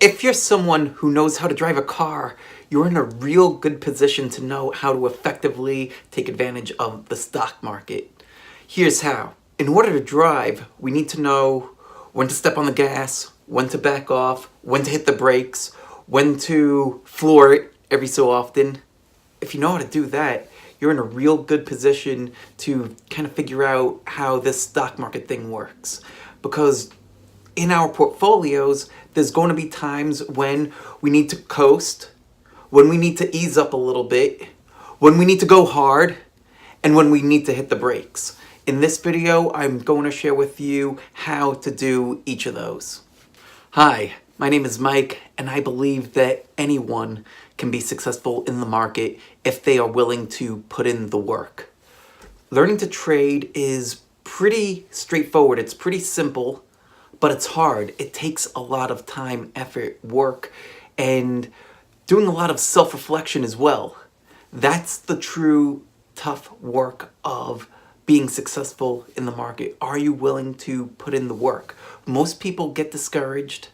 If you're someone who knows how to drive a car, you're in a real good position to know how to effectively take advantage of the stock market. Here's how. In order to drive, we need to know when to step on the gas, when to back off, when to hit the brakes, when to floor it every so often. If you know how to do that, you're in a real good position to kind of figure out how this stock market thing works. Because in our portfolios, there's going to be times when we need to coast, when we need to ease up a little bit, when we need to go hard, and when we need to hit the brakes. In this video, I'm going to share with you how to do each of those. Hi, my name is Mike, and I believe that anyone can be successful in the market if they are willing to put in the work. Learning to trade is pretty straightforward. It's pretty simple, but it's hard. It takes a lot of time, effort, work, and doing a lot of self-reflection as well. That's the true tough work of being successful in the market. Are you willing to put in the work? Most people get discouraged,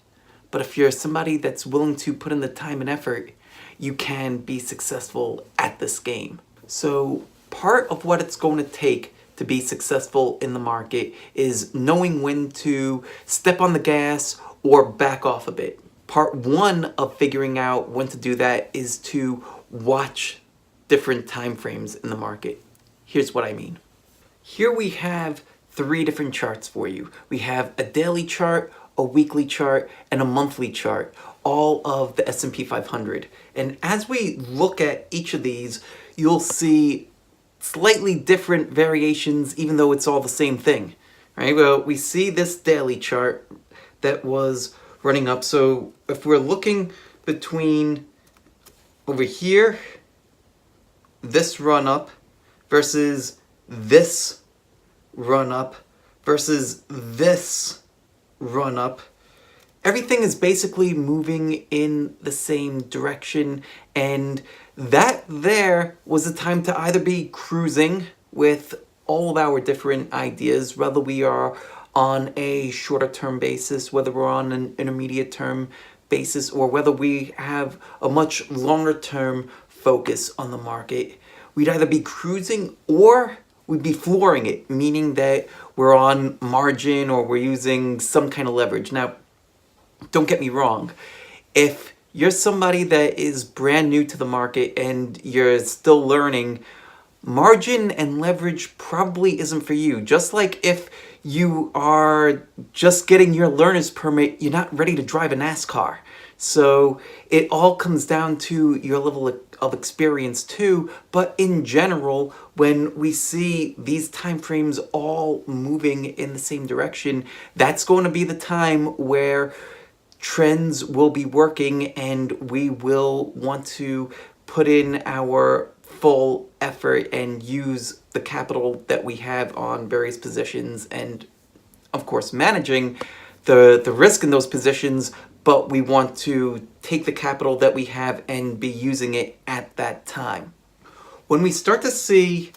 but if you're somebody that's willing to put in the time and effort, you can be successful at this game. So part of what it's going to take to be successful in the market is knowing when to step on the gas or back off a bit. Part one of figuring out when to do that is to watch different time frames in the market. Here's what I mean. Here we have three different charts for you. We have a daily chart, a weekly chart, and a monthly chart, all of the S&P 500. And as we look at each of these, you'll see slightly different variations, even though it's all the same thing, right? Well, we see this daily chart that was running up. So if we're looking between over here, this run up versus this run up versus this run up, everything is basically moving in the same direction, and that there was a time to either be cruising with all of our different ideas, whether we are on a shorter term basis, whether we're on an intermediate term basis, or whether we have a much longer term focus on the market. We'd either be cruising or we'd be flooring it, meaning that we're on margin or we're using some kind of leverage. Now, don't get me wrong. If you're somebody that is brand new to the market and you're still learning, margin and leverage probably isn't for you. Just like if you are just getting your learner's permit, you're not ready to drive a NASCAR. So it all comes down to your level of experience too. But in general, when we see these time frames all moving in the same direction, that's going to be the time where trends will be working and we will want to put in our full effort and use the capital that we have on various positions and, of course, managing the risk in those positions, but we want to take the capital that we have and be using it at that time. When we start to see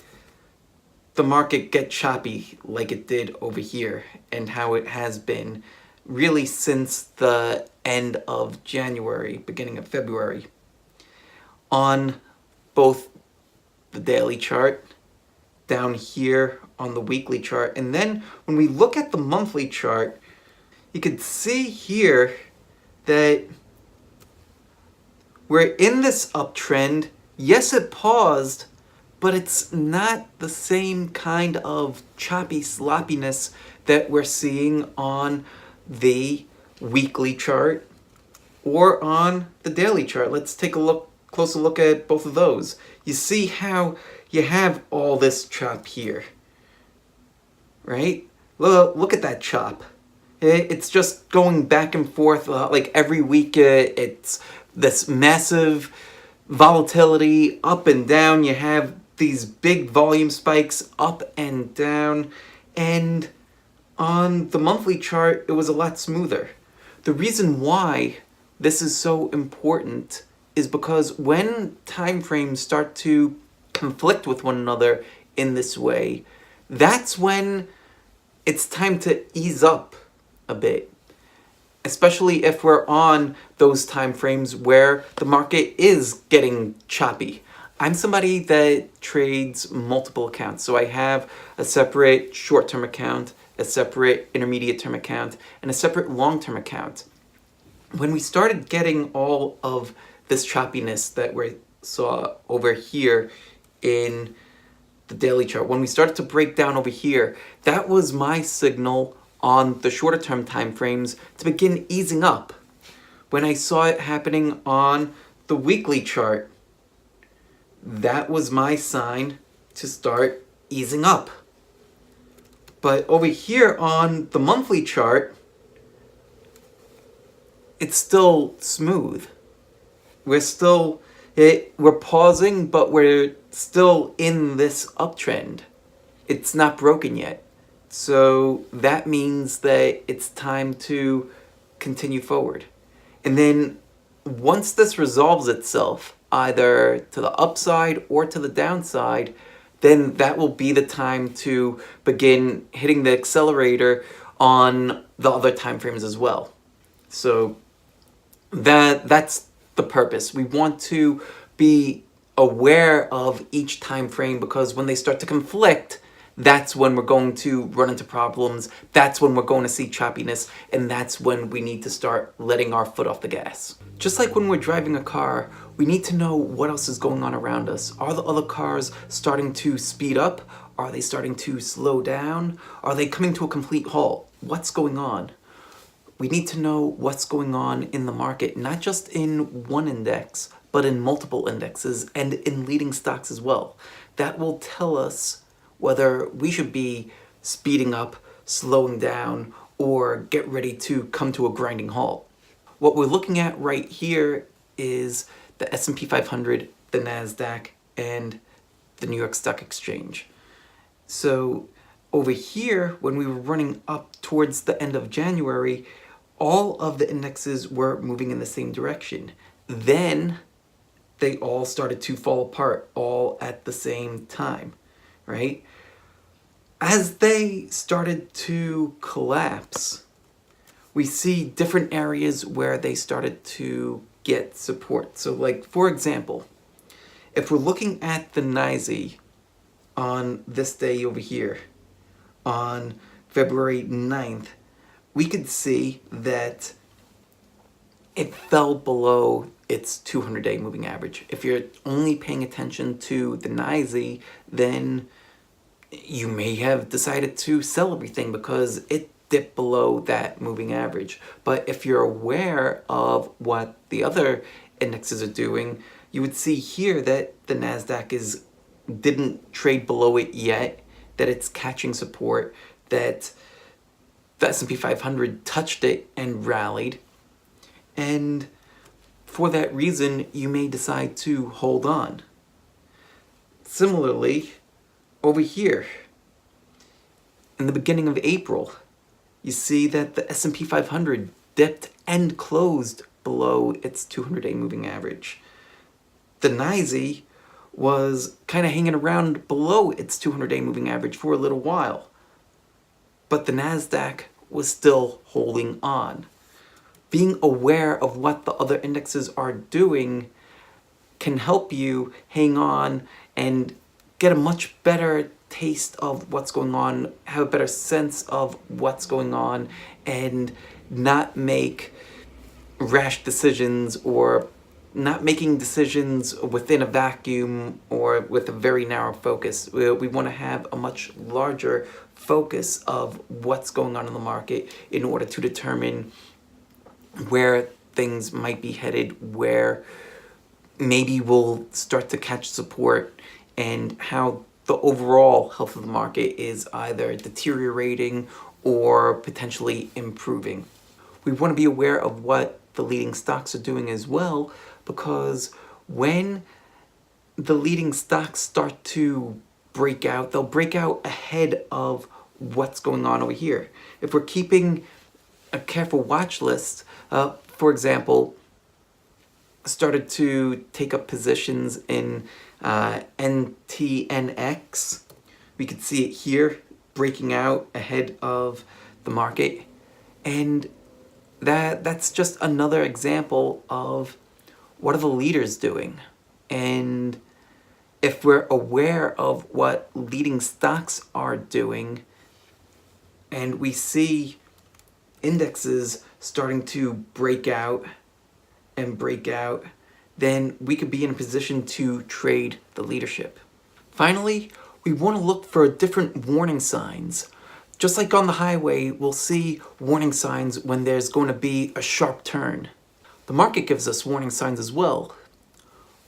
the market get choppy like it did over here and how it has been really since the end of January, beginning of February, on both the daily chart, down here on the weekly chart, and then when we look at the monthly chart, you can see here that we're in this uptrend. Yes, it paused, but it's not the same kind of choppy sloppiness that we're seeing on the weekly chart or on the daily chart. Let's take a closer look at both of those. You see how you have all this chop here, right? Look at that chop. It's just going back and forth like every week. It's this massive volatility up and down. You have these big volume spikes up and down, and on the monthly chart, it was a lot smoother. The reason why this is so important is because when time frames start to conflict with one another in this way, that's when it's time to ease up a bit. especially if we're on those time frames where the market is getting choppy. I'm somebody that trades multiple accounts. So I have a separate short-term account, a separate intermediate-term account, and a separate long-term account. When we started getting all of this choppiness that we saw over here in the daily chart, when we started to break down over here, that was my signal on the shorter term time frames to begin easing up. When I saw it happening on the weekly chart, that was my sign to start easing up. But over here on the monthly chart, it's still smooth. We're pausing, but we're still in this uptrend. It's not broken yet. So that means that it's time to continue forward. And then once this resolves itself, either to the upside or to the downside, then that will be the time to begin hitting the accelerator on the other time frames as well. So that's the purpose. We want to be aware of each time frame, because when they start to conflict, that's when we're going to run into problems. That's when we're going to see choppiness, and that's when we need to start letting our foot off the gas. Just like when we're driving a car, we need to know what else is going on around us. Are the other cars starting to speed up? Are they starting to slow down? Are they coming to a complete halt? What's going on? We need to know what's going on in the market, not just in one index, but in multiple indexes and in leading stocks as well. That will tell us whether we should be speeding up, slowing down, or get ready to come to a grinding halt. What we're looking at right here is the S&P 500, the NASDAQ, and the New York Stock Exchange. So over here, when we were running up towards the end of January, all of the indexes were moving in the same direction. Then they all started to fall apart all at the same time, right? As they started to collapse, we see different areas where they started to get support. So like, for example, if we're looking at the NYSE on this day over here, on February 9th, we could see that it fell below its 200-day moving average. If you're only paying attention to the NYSE, then you may have decided to sell everything because it dipped below that moving average. But if you're aware of what the other indexes are doing, you would see here that the NASDAQ didn't trade below it yet, that it's catching support, that the S&P 500 touched it and rallied. And for that reason, you may decide to hold on. Similarly, over here, in the beginning of April, you see that the S&P 500 dipped and closed below its 200-day moving average. The NYSE was kind of hanging around below its 200-day moving average for a little while, but the NASDAQ was still holding on. Being aware of what the other indexes are doing can help you hang on and get a much better taste of what's going on, have a better sense of what's going on, and not make rash decisions or not making decisions within a vacuum or with a very narrow focus. We want to have a much larger focus of what's going on in the market in order to determine where things might be headed, where maybe we'll start to catch support, and how the overall health of the market is either deteriorating or potentially improving. We want to be aware of what the leading stocks are doing as well, because when the leading stocks start to break out, they'll break out ahead of what's going on over here. If we're keeping a careful watch list, for example, started to take up positions in NTNX. We could see it here breaking out ahead of the market. And that's just another example of what are the leaders doing. And if we're aware of what leading stocks are doing, and we see indexes starting to break out, then we could be in a position to trade the leadership. Finally, we want to look for different warning signs. Just like on the highway, we'll see warning signs when there's going to be a sharp turn. The market gives us warning signs as well.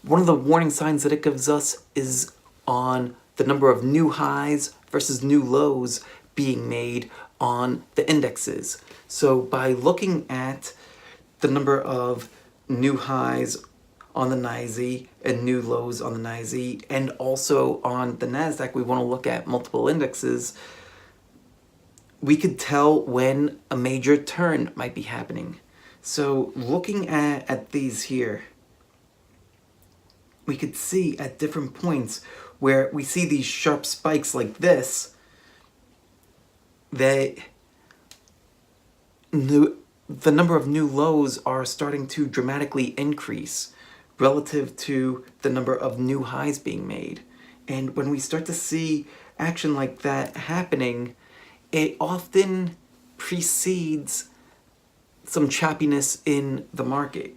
One of the warning signs that it gives us is on the number of new highs versus new lows being made on the indexes. So by looking at the number of new highs on the NYSE and new lows on the NYSE, and also on the NASDAQ, we want to look at multiple indexes, we could tell when a major turn might be happening. So looking at these here, we could see at different points where we see these sharp spikes like this, that the number of new lows are starting to dramatically increase relative to the number of new highs being made. And when we start to see action like that happening, it often precedes some choppiness in the market.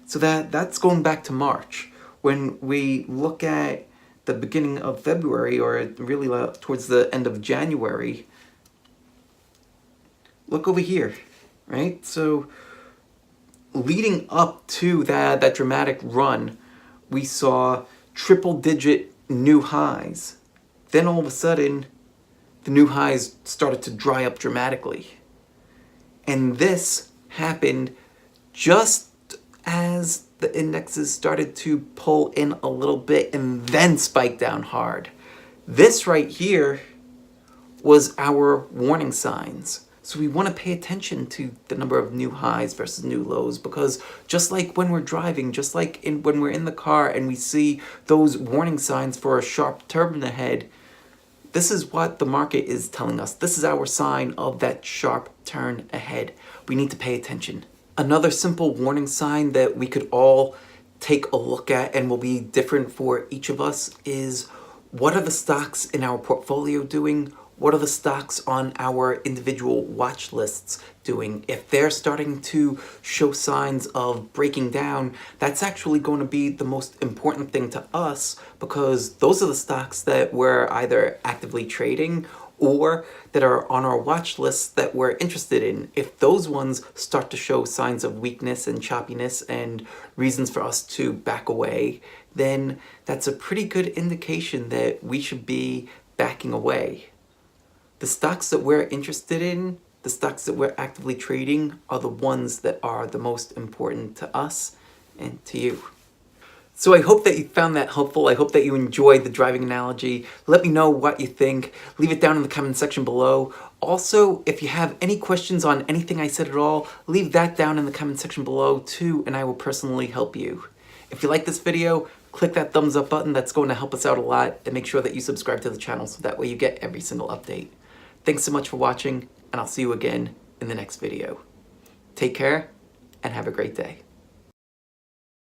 So that's going back to March. When we look at the beginning of February, or really towards the end of January, look over here, right? So leading up to that dramatic run, we saw triple-digit new highs. Then all of a sudden, the new highs started to dry up dramatically. And this happened just as the indexes started to pull in a little bit and then spike down hard. This right here was our warning signs. So we want to pay attention to the number of new highs versus new lows, because just like when we're driving, just like when we're in the car and we see those warning signs for a sharp turn ahead, this is what the market is telling us. This is our sign of that sharp turn ahead. We need to pay attention. Another simple warning sign that we could all take a look at and will be different for each of us is, what are the stocks in our portfolio doing? What are the stocks on our individual watch lists doing? If they're starting to show signs of breaking down, that's actually going to be the most important thing to us, because those are the stocks that we're either actively trading or that are on our watch lists that we're interested in. If those ones start to show signs of weakness and choppiness and reasons for us to back away, then that's a pretty good indication that we should be backing away. The stocks that we're interested in, the stocks that we're actively trading, are the ones that are the most important to us and to you. So I hope that you found that helpful. I hope that you enjoyed the driving analogy. Let me know what you think. Leave it down in the comment section below. Also, if you have any questions on anything I said at all, leave that down in the comment section below too, and I will personally help you. If you like this video, click that thumbs up button. That's going to help us out a lot, and make sure that you subscribe to the channel so that way you get every single update. Thanks so much for watching, and I'll see you again in the next video. Take care, and have a great day.